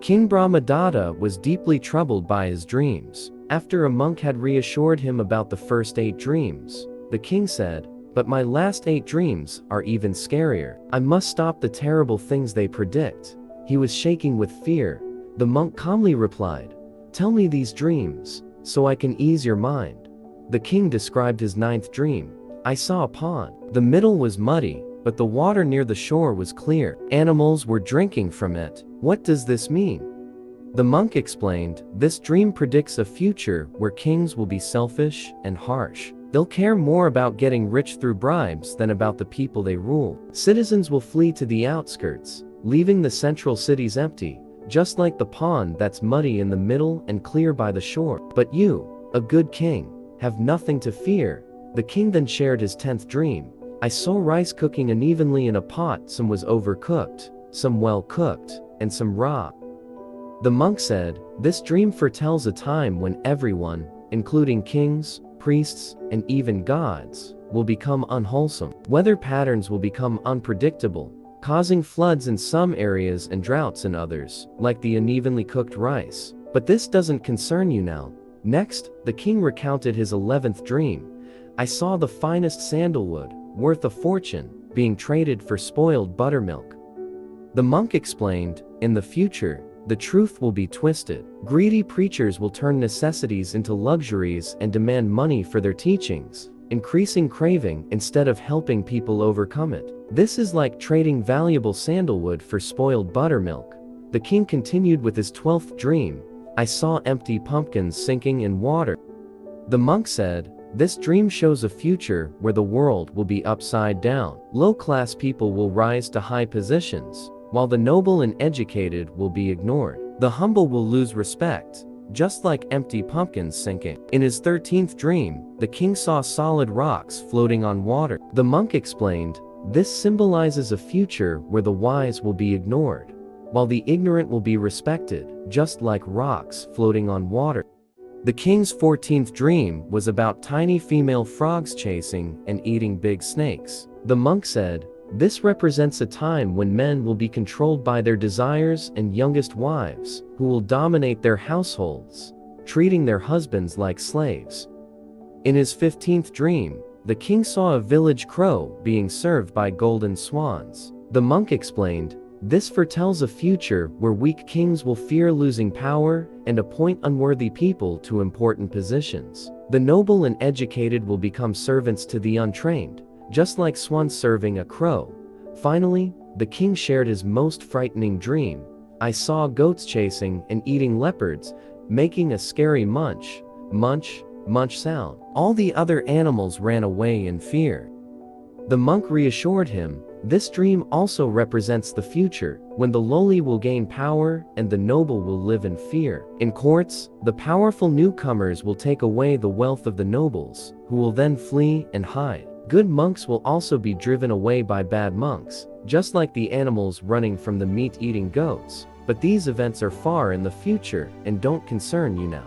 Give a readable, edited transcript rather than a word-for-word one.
King Brahmadatta was deeply troubled by his dreams. After a monk had reassured him about the first 8 dreams, the king said, "But my last 8 dreams are even scarier. I must stop the terrible things they predict." He was shaking with fear. The monk calmly replied, "Tell me these dreams, so I can ease your mind." The king described his 9th dream. "I saw a pond. The middle was muddy, but the water near the shore was clear. Animals were drinking from it. What does this mean?" The monk explained, "This dream predicts a future where kings will be selfish and harsh. They'll care more about getting rich through bribes than about the people they rule. Citizens will flee to the outskirts, leaving the central cities empty, just like the pond that's muddy in the middle and clear by the shore. But you, a good king, have nothing to fear." The king then shared his 10th dream. "I saw rice cooking unevenly in a pot. Some was overcooked, some well cooked, and some raw." The monk said, "This dream foretells a time when everyone, including kings, priests, and even gods, will become unwholesome. Weather patterns will become unpredictable, causing floods in some areas and droughts in others, like the unevenly cooked rice. But this doesn't concern you now." Next, the king recounted his 11th dream. "I saw the finest sandalwood, worth a fortune, being traded for spoiled buttermilk." The monk explained, "In the future, the truth will be twisted. Greedy preachers will turn necessities into luxuries and demand money for their teachings, increasing craving instead of helping people overcome it. This is like trading valuable sandalwood for spoiled buttermilk." The king continued with his 12th dream. "I saw empty pumpkins sinking in water." The monk said, "This dream shows a future where the world will be upside down. Low-class people will rise to high positions, while the noble and educated will be ignored. The humble will lose respect, just like empty pumpkins sinking." In his 13th dream, the king saw solid rocks floating on water. The monk explained, "This symbolizes a future where the wise will be ignored, while the ignorant will be respected, just like rocks floating on water." The king's 14th dream was about tiny female frogs chasing and eating big snakes. The monk said, "This represents a time when men will be controlled by their desires and youngest wives, who will dominate their households, treating their husbands like slaves." In his 15th dream, the king saw a village crow being served by golden swans. The monk explained, "This foretells a future where weak kings will fear losing power and appoint unworthy people to important positions. The noble and educated will become servants to the untrained, just like swans serving a crow." Finally, the king shared his most frightening dream. "I saw goats chasing and eating leopards, making a scary munch, munch, munch sound. All the other animals ran away in fear." The monk reassured him, "This dream also represents the future, when the lowly will gain power and the noble will live in fear. In courts, the powerful newcomers will take away the wealth of the nobles, who will then flee and hide. Good monks will also be driven away by bad monks, just like the animals running from the meat-eating goats. But these events are far in the future and don't concern you now."